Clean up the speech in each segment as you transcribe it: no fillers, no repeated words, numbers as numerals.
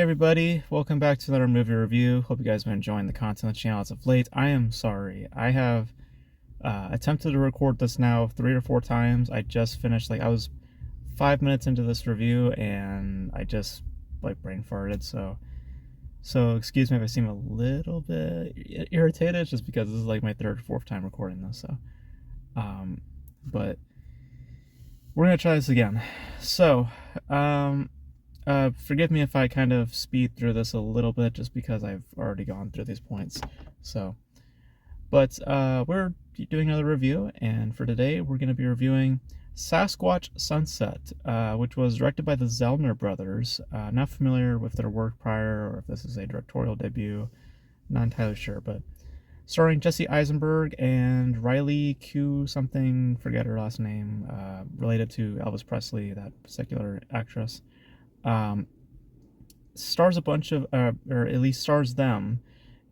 Hey everybody, welcome back to another movie review. Hope you guys have been enjoying the content on the channel as of late. I am sorry. I have attempted to record this now 3 or 4 times. I just finished, I was 5 minutes into this review and I just brain farted. So excuse me if I seem a little bit irritated, just because this is my third or fourth time recording this. But we're gonna try this again. Forgive me if I kind of speed through this a little bit, just because I've already gone through these points. We're doing another review, and for today we're going to be reviewing Sasquatch Sunset, which was directed by the Zellner brothers. Not familiar with their work prior, or if this is a directorial debut. Not entirely sure, but starring Jesse Eisenberg and Riley Q something, forget her last name, related to Elvis Presley, that secular actress. Stars a bunch of, or at least stars them,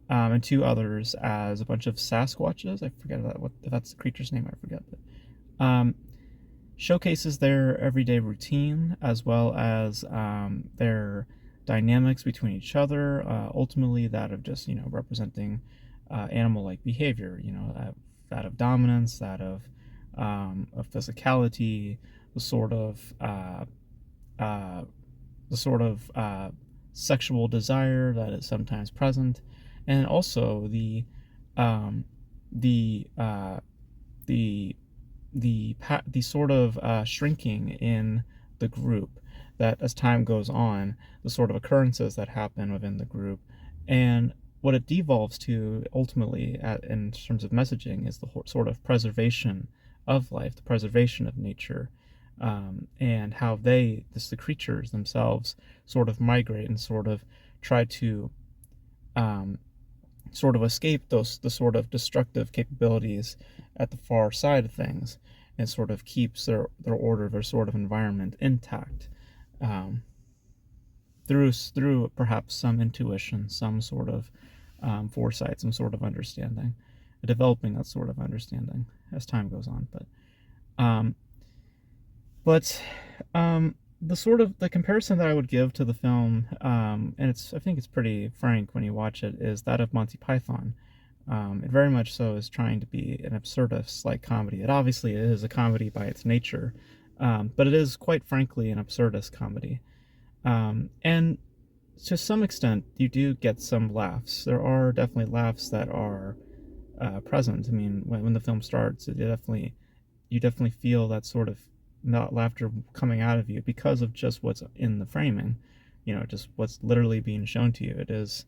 and two others as a bunch of Sasquatches. I forget if that's the creature's name. I forget, but showcases their everyday routine as well as their dynamics between each other. Ultimately, that of just representing animal-like behavior. That of dominance, that of physicality, the sort of sexual desire that is sometimes present, and also the sort of shrinking in the group, that as time goes on, the sort of occurrences that happen within the group, and what it devolves to ultimately in terms of messaging is the sort of preservation of life, the preservation of nature. And how the creatures themselves sort of migrate and sort of try to sort of escape the sort of destructive capabilities at the far side of things, and sort of keeps their order, their sort of environment intact, through perhaps some intuition, some sort of foresight, some sort of understanding, developing that sort of understanding as time goes on. But the comparison that I would give to the film, and I think it's pretty frank when you watch it, is that of Monty Python. It very much so is trying to be an absurdist-like comedy. It obviously is a comedy by its nature, but it is quite frankly an absurdist comedy. And to some extent, you do get some laughs. There are definitely laughs that are present. I mean, when the film starts, you definitely feel that sort of not laughter coming out of you because of just what's in the framing, just what's literally being shown to you. It is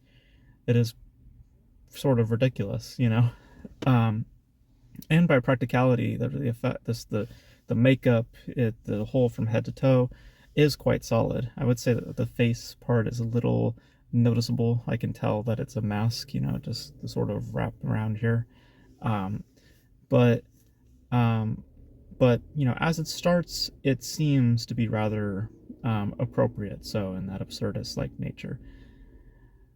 sort of ridiculous, and by practicality, the effect, the makeup, the whole from head to toe is quite solid. I would say that the face part is a little noticeable. I can tell that it's a mask, just the sort of wrap around here, but as it starts, it seems to be rather appropriate, so in that absurdist-like nature.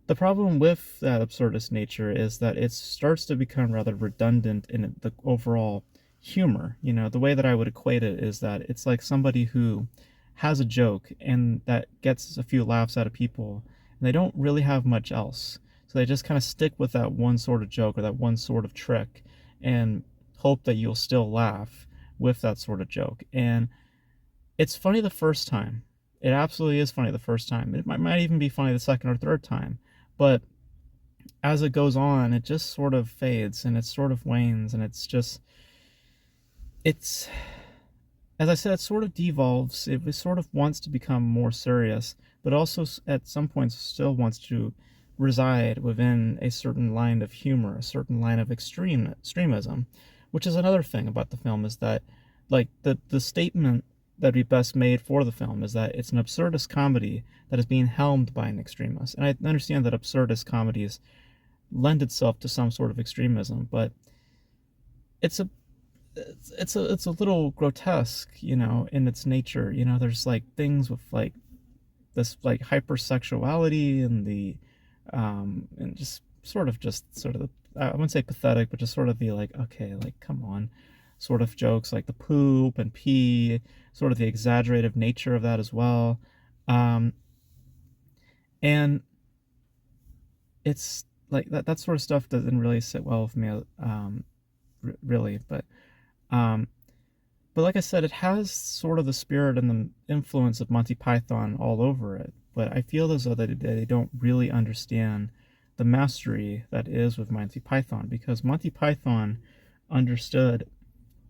The problem with that absurdist nature is that it starts to become rather redundant in the overall humor. The way that I would equate it is that it's like somebody who has a joke and that gets a few laughs out of people, and they don't really have much else. So they just kind of stick with that one sort of joke or that one sort of trick and hope that you'll still laugh with that sort of joke. And it's funny the first time. It absolutely is funny the first time. It might even be funny the second or third time. But as it goes on, it just sort of fades and it sort of wanes, and it's as I said, it sort of devolves. It sort of wants to become more serious, but also at some points still wants to reside within a certain line of humor, a certain line of extremism, which is another thing about the film, is that the statement that'd be best made for the film is that it's an absurdist comedy that is being helmed by an extremist. And I understand that absurdist comedies lend itself to some sort of extremism, but it's a little grotesque, in its nature. There's things with this hypersexuality and and just sort of the, I wouldn't say pathetic, but just sort of the okay, come on, sort of jokes like the poop and pee, sort of the exaggerated nature of that as well. And it's like that sort of stuff doesn't really sit well with me, really. Um, but like I said, it has sort of the spirit and the influence of Monty Python all over it. But I feel as though that they don't really understand the mastery that is with Monty Python, because Monty Python understood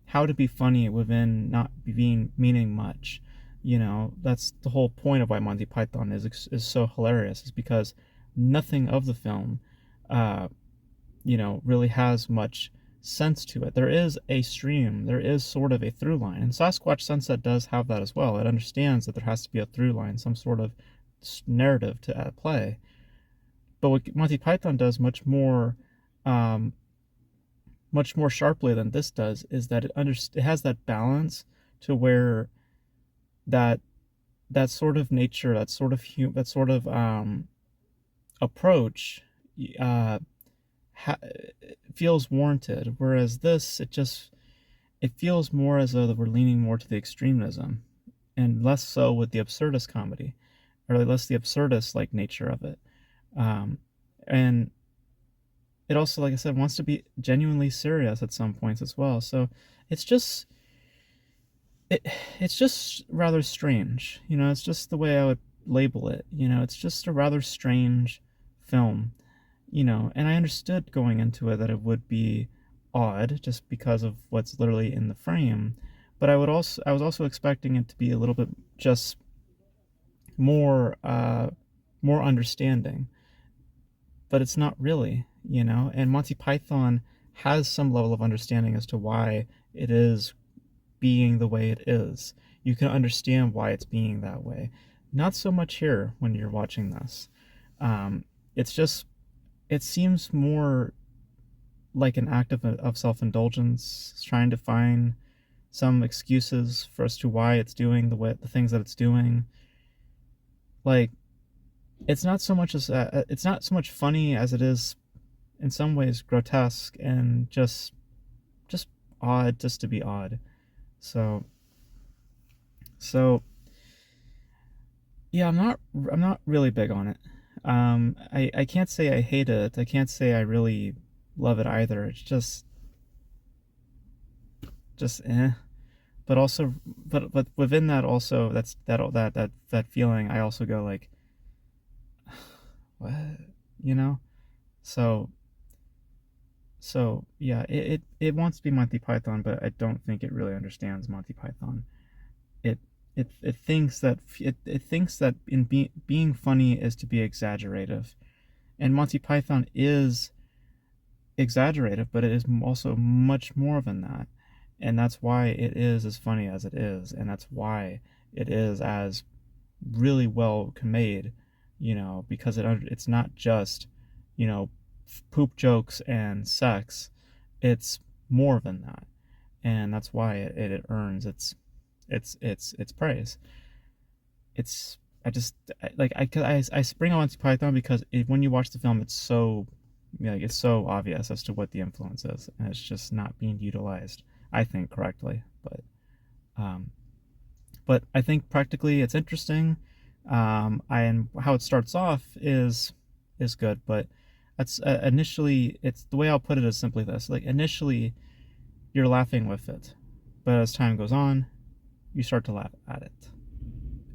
how to be funny within not being meaning much. That's the whole point of why Monty Python is so hilarious, is because nothing of the film, uh, really has much sense to it. There is a stream, there is sort of a through line, and Sasquatch Sunset does have that as well. It understands that there has to be a through line, some sort of narrative to play. But what Monty Python does um, much more sharply than this does is that it has that balance to where that that sort of nature, that sort of approach, uh, ha- feels warranted. Whereas this, it feels more as though that we're leaning more to the extremism, and less so with the absurdist comedy, or less the absurdist like nature of it. Um, and it also, like I said, wants to be genuinely serious at some points as well. So it's just it it's just rather strange. It's just the way I would label it. It's just a rather strange film. And I understood going into it that it would be odd just because of what's literally in the frame, but I was also expecting it to be a little bit just more more understanding, but it's not really. And Monty Python has some level of understanding as to why it is being the way it is. You can understand why it's being that way. Not so much here when you're watching this. It's just, it seems more like an act of self-indulgence, trying to find some excuses for as to why it's doing the things that it's doing. Like, it's not so much funny as it is in some ways grotesque and just odd, just to be odd. So so yeah, I'm not really big on it. I can't say I hate it. I can't say I really love it either. It's just eh. But also, but within that also, that feeling, I also go like, what, you know? So yeah, it wants to be Monty Python, but I don't think it really understands Monty Python. It thinks that being funny is to be exaggerative, and Monty Python is exaggerative, but it is also much more than that. And that's why it is as funny as it is, and that's why it is as really well made, because it's not just, you know, poop jokes and sex. It's more than that, and that's why it earns its praise. It's I just like I spring on Monty Python because when you watch the film, it's so, like, it's so obvious as to what the influence is, and it's just not being utilized, I think, correctly. Um, but I think practically it's interesting. And how it starts off is good, but that's initially, it's the way I'll put it is simply this: like, initially you're laughing with it, but as time goes on, you start to laugh at it,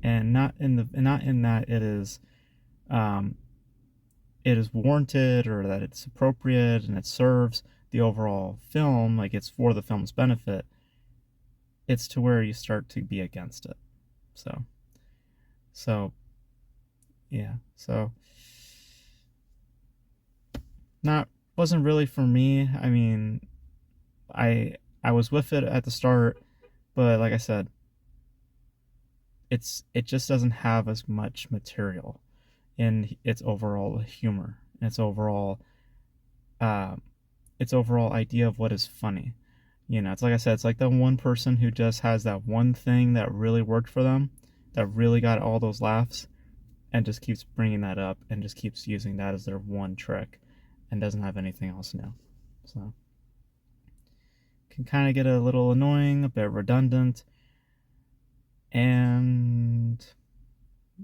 and not in that um, it is warranted or that it's appropriate and it serves the overall film, like it's for the film's benefit. It's to where you start to be against it. So so yeah, so not wasn't really for me. I mean, I I was with it at the start, but like I said, it just doesn't have as much material in its overall humor, uh, its overall idea of what is funny. It's like I said, it's like the one person who just has that one thing that really worked for them, that really got all those laughs, and just keeps bringing that up and just keeps using that as their one trick, and doesn't have anything else new. So can kind of get a little annoying, a bit redundant, and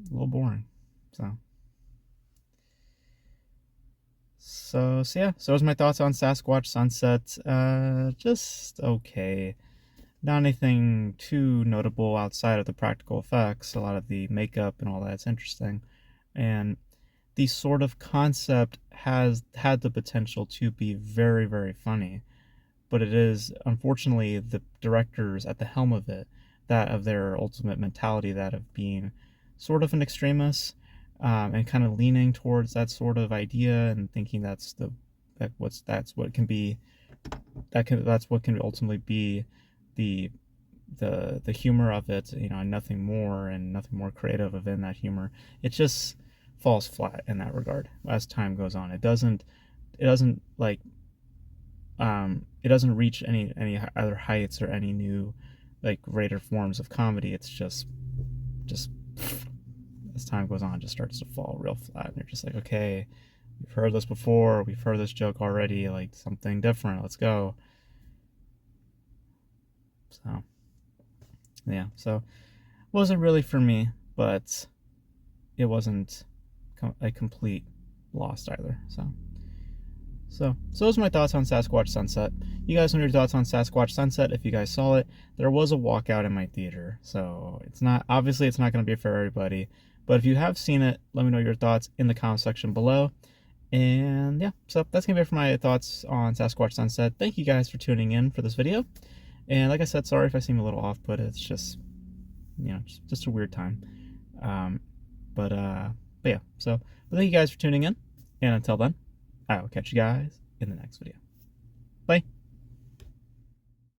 a little boring. So So yeah, so those are my thoughts on Sasquatch Sunset. Just okay. Not anything too notable outside of the practical effects. A lot of the makeup and all that's interesting. And the sort of concept has had the potential to be very, very funny. But it is, unfortunately, the directors at the helm of it, that of their ultimate mentality, that of being sort of an extremist, and kind of leaning towards that sort of idea and thinking that's what can be, that's what can ultimately be the the humor of it, and nothing more creative within that humor. It just falls flat in that regard as time goes on. It doesn't like it doesn't reach any other heights or any new like greater forms of comedy. It's just as time goes on, it just starts to fall real flat, and you're just like, okay, we've heard this before, we've heard this joke already, like something different, let's go. So yeah, so wasn't really for me, but it wasn't a complete lost either. So those are my thoughts on Sasquatch Sunset. You guys know your thoughts on Sasquatch Sunset. If you guys saw it, there was a walkout in my theater, so it's not obviously it's not going to be for everybody. But if you have seen it, let me know your thoughts in the comment section below. And yeah, so that's gonna be it for my thoughts on Sasquatch Sunset. Thank you guys for tuning in for this video. And like I said, sorry if I seem a little off, but it's just just a weird time. Um, but yeah, so thank you guys for tuning in, and until then, I will catch you guys in the next video. Bye.